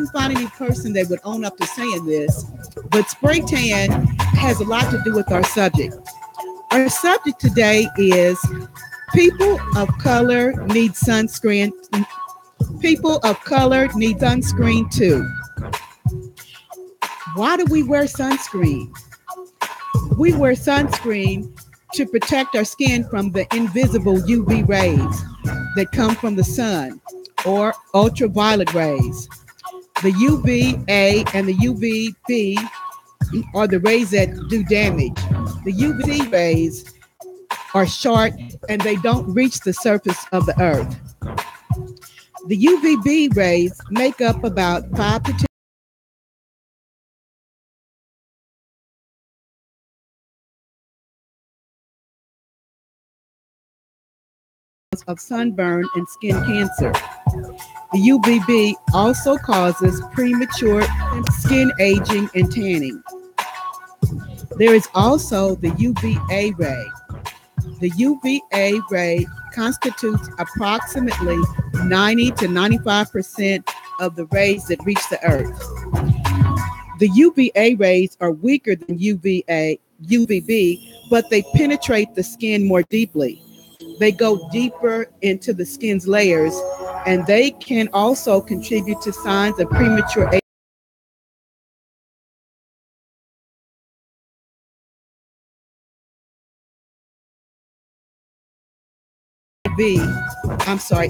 couldn't find any person that would own up to saying this, but spray tan has a lot to do with our subject. Our subject today is people of color need sunscreen. People of color need sunscreen too. Why do we wear sunscreen? We wear sunscreen to protect our skin from the invisible UV rays that come from the sun or ultraviolet rays. The UVA and the UVB are the rays that do damage. The UVC rays are short and they don't reach the surface of the earth. The UVB rays make up about 5 to 10 of sunburn and skin cancer. The UVB also causes premature skin aging and tanning. There is also the UVA ray. The UVA ray constitutes approximately 90 to 95% of the rays that reach the earth. The UVA rays are weaker than UVB, but they penetrate the skin more deeply. They go deeper into the skin's layers, and they can also contribute to signs of premature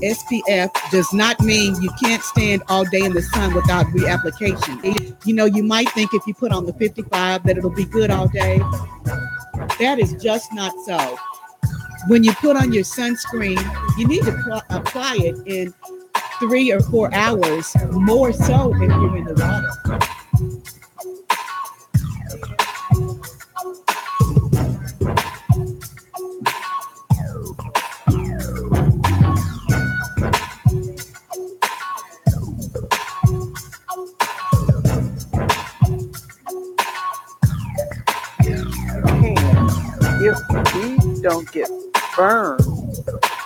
SPF does not mean you can't stand all day in the sun without reapplication. You know, you might think if you put on the 55 that it'll be good all day. That is just not so. When you put on your sunscreen, you need to apply it in 3 or 4 hours, more so if you're in the water. If we don't get burned,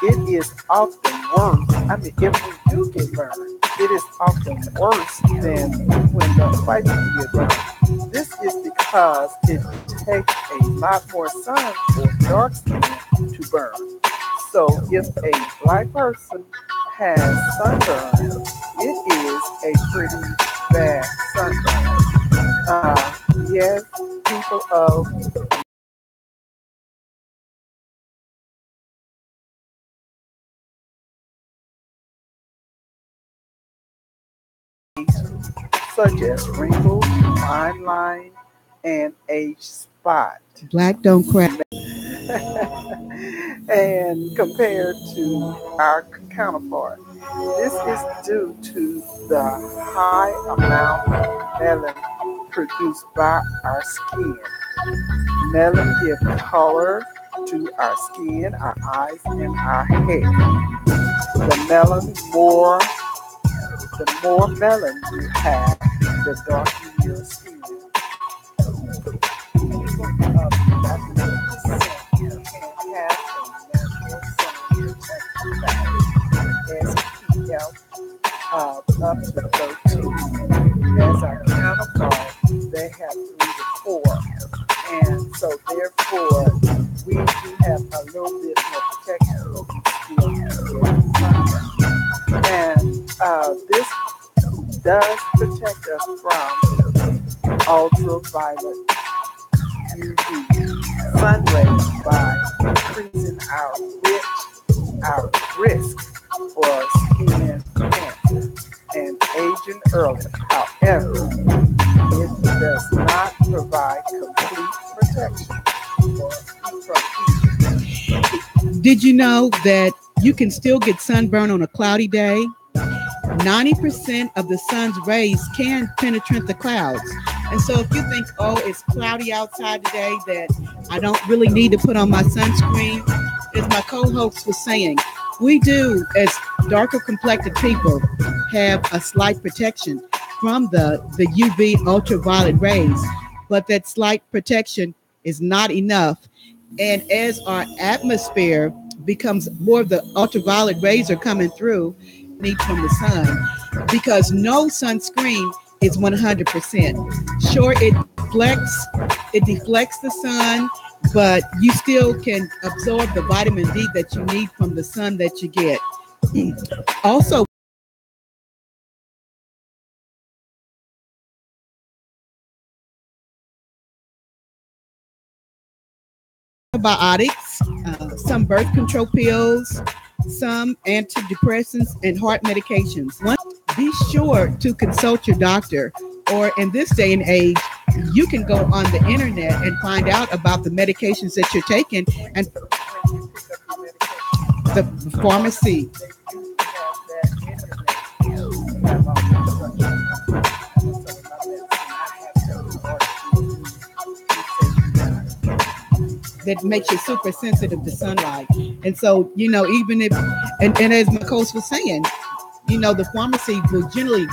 it is often worse. I mean, if we do get burned, it is often worse than when the white people get burned. This is because it takes a lot more sun for dark skin to burn. So if a black person has sunburn, it is a pretty bad sunburn. Yes, people of such as wrinkles, fine line, and age spot. Black don't crack. And compared to our counterpart, this is due to the high amount of melanin produced by our skin. Melanin gives color to our skin, our eyes, and our hair. The more melanin you have, the darker your skin. Up to 13. As our counterpart, they have 3 to 4. And so therefore, we do have a little bit more protection for the skin. And this does protect us from ultraviolet UV sun rays by increasing our risk for skin cancer and aging early. However, it does not provide complete protection from aging. Did you know that you can still get sunburn on a cloudy day? 90% of the sun's rays can penetrate the clouds. And so if you think, oh, it's cloudy outside today, that I don't really need to put on my sunscreen, as my co-host was saying, we do, as darker complected people, have a slight protection from the UV ultraviolet rays, but that slight protection is not enough. And as our atmosphere becomes more of the ultraviolet rays are coming through, need from the sun, because no sunscreen is 100%. Sure, it deflects the sun, but you still can absorb the vitamin D that you need from the sun that you get. Also, antibiotics, some birth control pills, some antidepressants, and heart medications. Be sure to consult your doctor, or in this day and age, you can go on the internet and find out about the medications that you're taking, and the pharmacy. That makes you super sensitive to sunlight. And so, even if, and as my coach was saying, the pharmacy will generally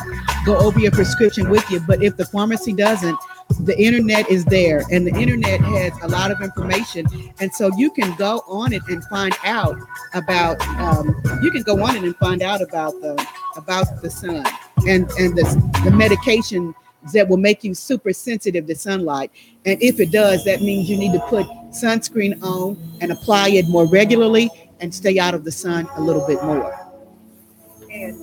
go over your prescription with you. But if the pharmacy doesn't, the internet is there, and the internet has a lot of information. And so you can go on it and find out about, the sun and the medication that will make you super sensitive to sunlight. And if it does, that means you need to put sunscreen on and apply it more regularly and stay out of the sun a little bit more. And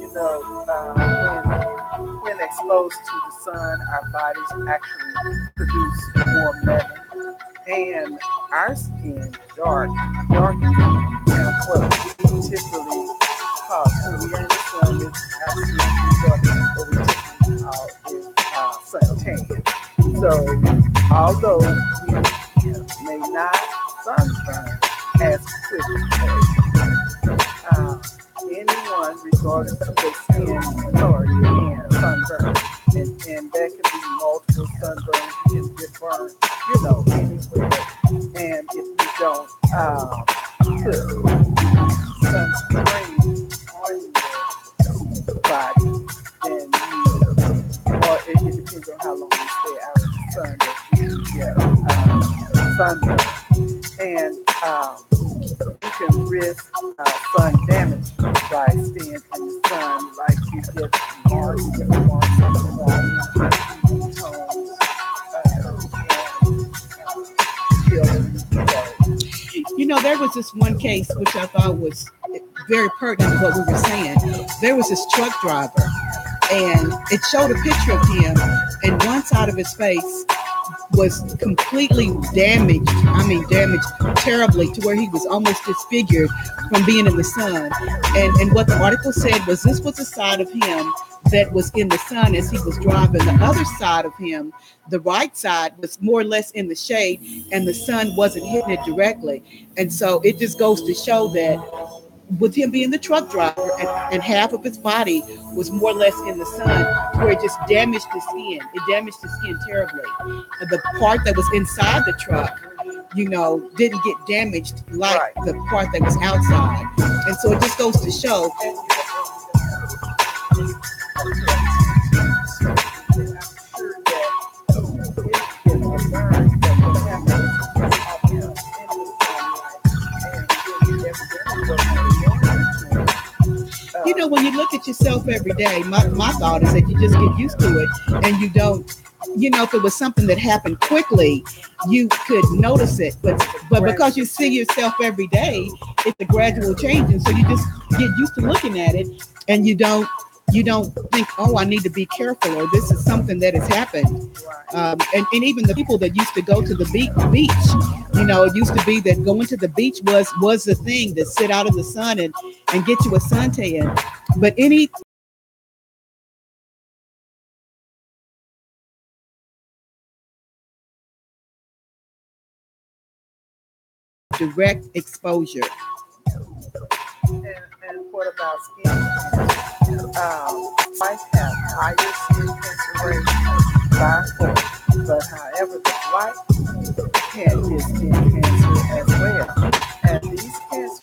when exposed to the sun, our bodies actually produce more melanin, and our skin darkens. And what we typically cause when we are in the sun is our skin darkens, what we typically call is suntan. So, although we may not sunburn as quickly as anyone, regardless of their skin color, can sunburn. And there can be multiple sunburns. You can get burned, anywhere. And if you don't put sunscreen on your body, then or it depends on how long you stay out of the sun, that you get sunburn. And you can risk sun damage by staying in the sun, like you get marks on the body, tones, there was this one case which I thought was very pertinent to what we were saying. There was this truck driver, and it showed a picture of him, and one side of his face was completely damaged. I mean, damaged terribly, to where he was almost disfigured from being in the sun. And what the article said was this was the side of him that was in the sun as he was driving. The other side of him, the right side, was more or less in the shade, and the sun wasn't hitting it directly. And so it just goes to show that with him being the truck driver, and half of his body was more or less in the sun, where it just damaged the skin. It damaged the skin terribly. The part that was inside the truck, didn't get damaged like the part that was outside. And so it just goes to show. When you look at yourself every day, my thought is that you just get used to it, and you don't, if it was something that happened quickly, you could notice it. But because you see yourself every day, it's a gradual change. And so you just get used to looking at it, and you don't think, oh, I need to be careful, or this is something that has happened. And even the people that used to go to the beach, it used to be that going to the beach was the thing, to sit out in the sun and get you a suntan. But any direct exposure. And what about skin? Whites have higher skin cancer rates by 4, but however, the black can get skin cancer as well. And these cancers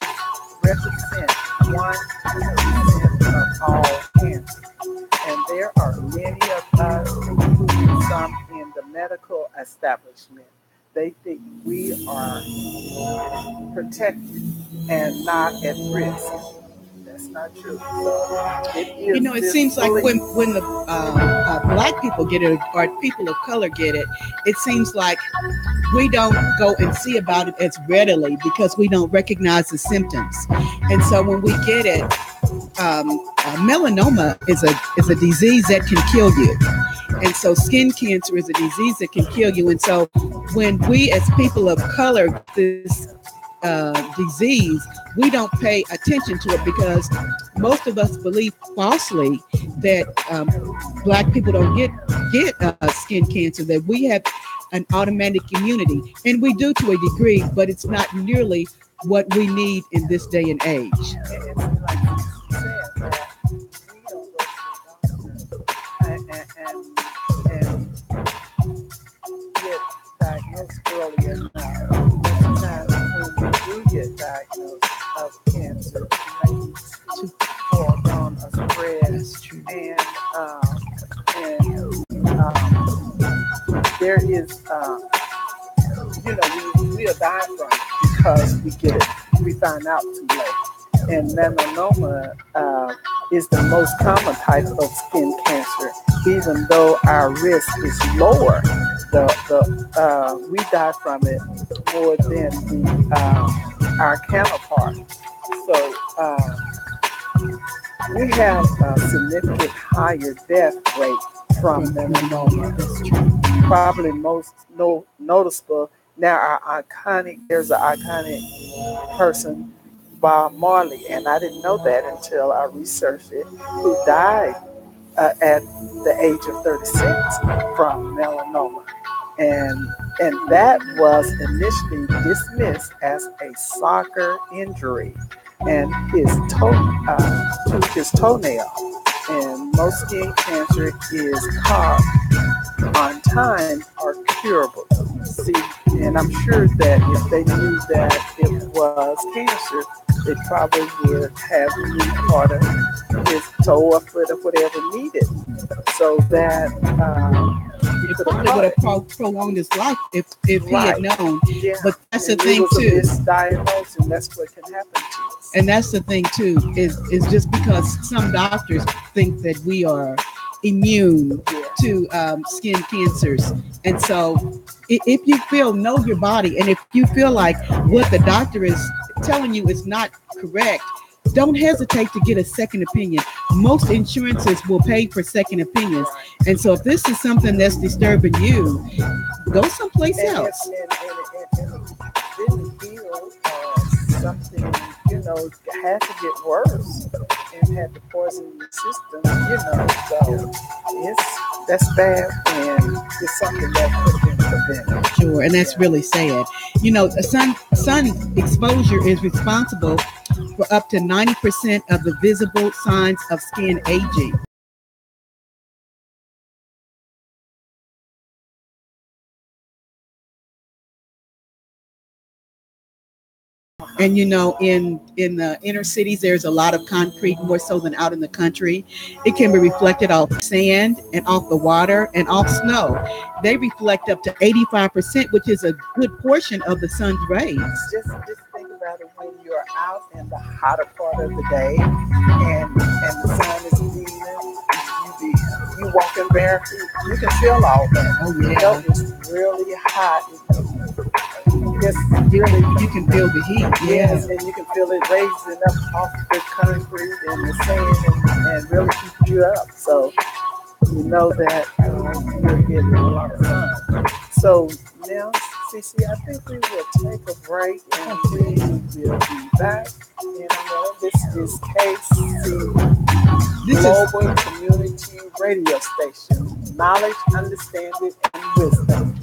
represent 1% of all cancer. And there are many of us, including some in the medical establishment, they think we are protected and not at risk. That's not true. So it is It this seems like fully when the black people get it or people of color get it, it seems like we don't go and see about it as readily because we don't recognize the symptoms. And so when we get it, melanoma is a disease that can kill you. And so skin cancer is a disease that can kill you. And so when we as people of color get this disease, we don't pay attention to it because most of us believe falsely that black people don't get skin cancer, that we have an automatic immunity. And we do to a degree, but it's not nearly what we need in this day and age. it's like you said that we don't go to the doctor and get diagnosed early enough. Sometimes when we do get diagnosed of cancer, it may be too far gone spread, That's true. and there is, we'll die from it because we get it, we find out too late. And melanoma is the most common type of skin cancer, even though our risk is lower. We die from it more than our counterpart. So we have a significant higher death rate from melanoma. That's true. Probably most noticeable now. There's an iconic person, Bob Marley, and I didn't know that until I researched it, who died at the age of 36 from melanoma. And that was initially dismissed as a soccer injury and to his toenail. And most skin cancer is caught on time or curable. See, and I'm sure that if they knew that it was cancer, they probably would have used part of his toe or foot or whatever needed, so that he It could have probably caught would it. have prolonged his life if he had Right. known. Yeah. But that's the And it thing was a too. misdiagnosis, and that's what can happen to us. And that's the thing too, is just because some doctors think that we are immune Yeah. to skin cancers. And so if you feel, know your body, and if you feel like what the doctor is telling you is not correct, don't hesitate to get a second opinion. Most insurances will pay for second opinions. Right. And so if this is something that's disturbing you, go someplace And else. it didn't heal, something, had to get worse and had to poison your system. So that's bad, and it's something that could have been prevented. Sure, and that's Yeah. really sad. The sun exposure is responsible for up to 90% of the visible signs of skin aging. And in the inner cities, there's a lot of concrete, more so than out in the country. It can be reflected off sand and off the water and off snow. They reflect up to 85%, which is a good portion of the sun's rays. Just think about it when you're out in the hotter part of the day, and the sun is beaming. You walking barefoot, you can feel all that. Oh yeah, It's really hot. It's you really, you can feel the heat. yes, Yeah, and you can feel it raising up off the concrete and the sand, and really keep you up. So you know that you're getting a lot of sun. So now, CC, I think we will take a break, and we will be back. And this is KC this is Global Community Radio Station. Knowledge, understanding, and wisdom.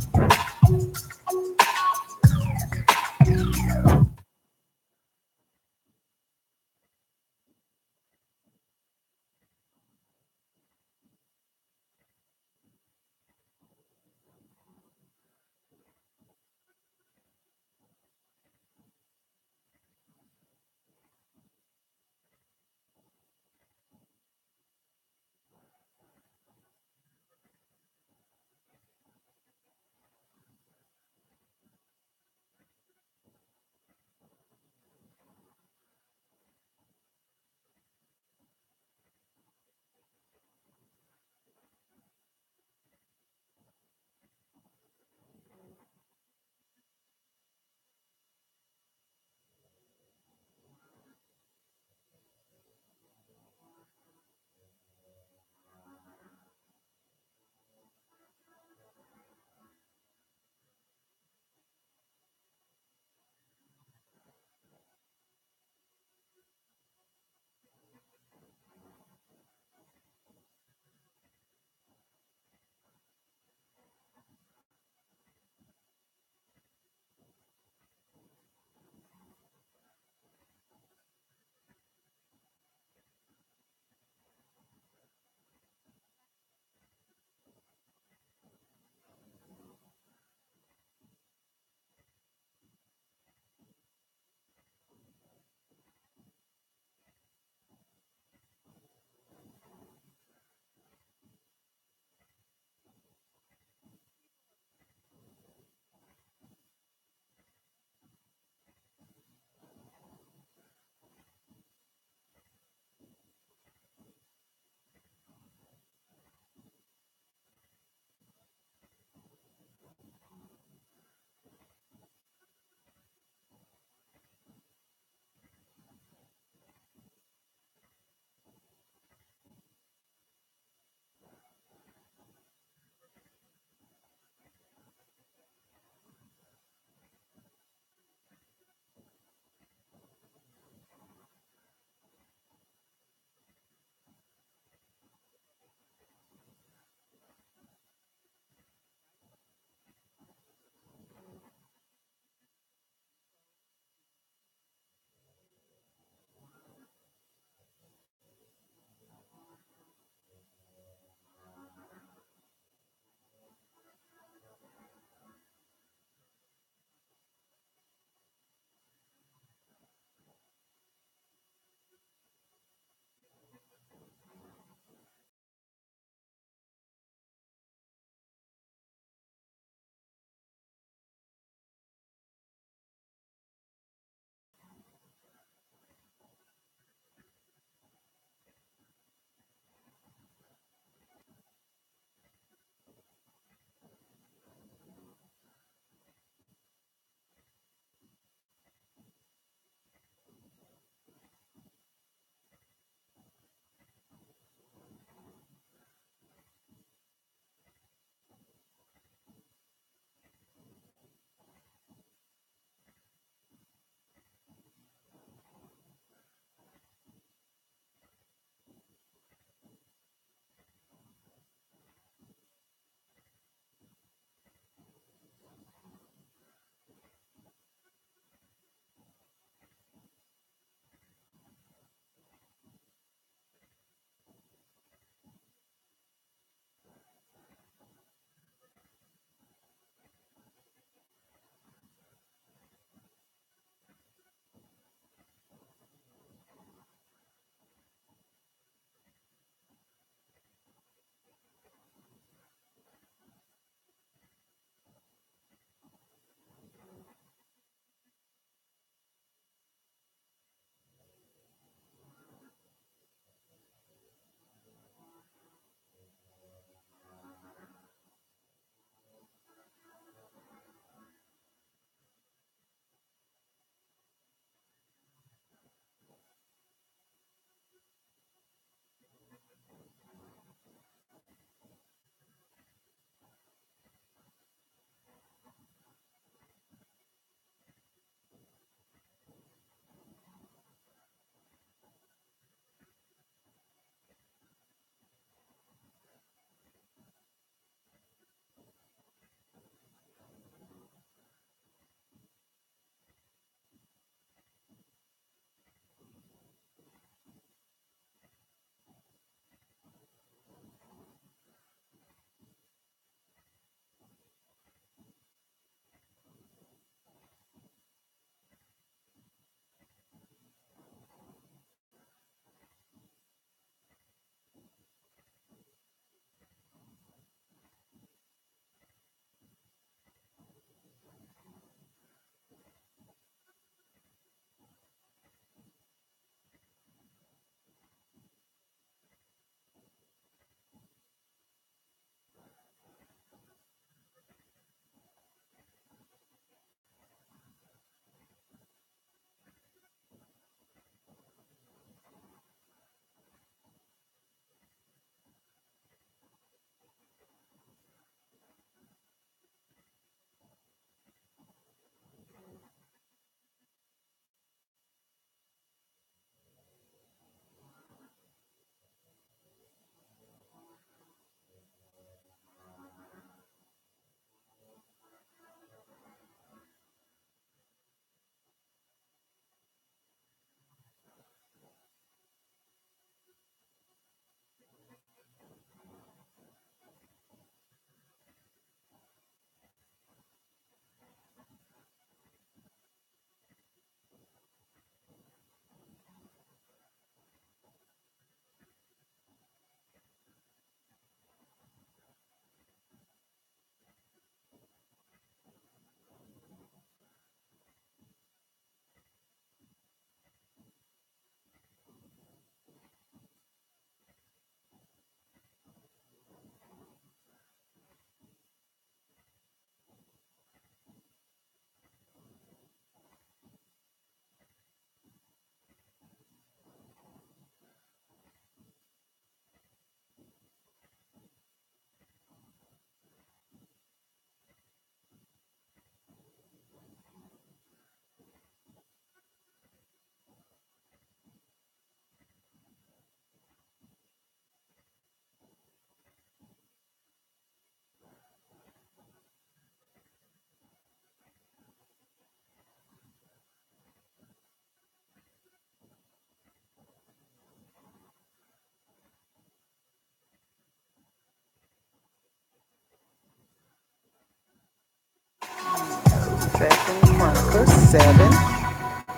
7,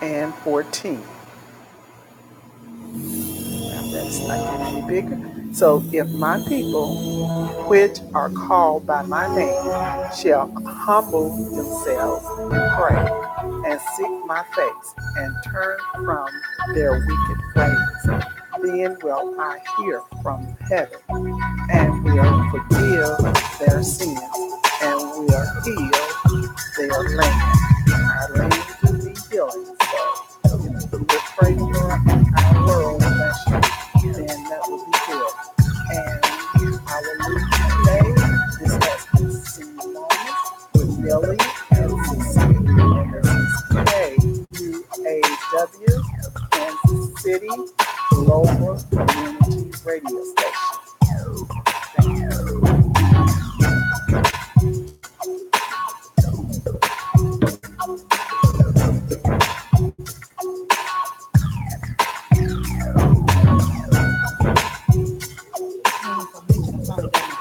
and 14. Now that's not getting any bigger. So if my people, which are called by my name, shall humble themselves and pray and seek my face and turn from their wicked ways, then will I hear from heaven and will forgive their sins and will heal their land. Our land will be healing. So, if we pray for our world, then that will be good. And I will leave today. This has been CC Moments with Millie and CC. And this is KUAW, Kansas City Global Community Radio Station. Thank you. Information about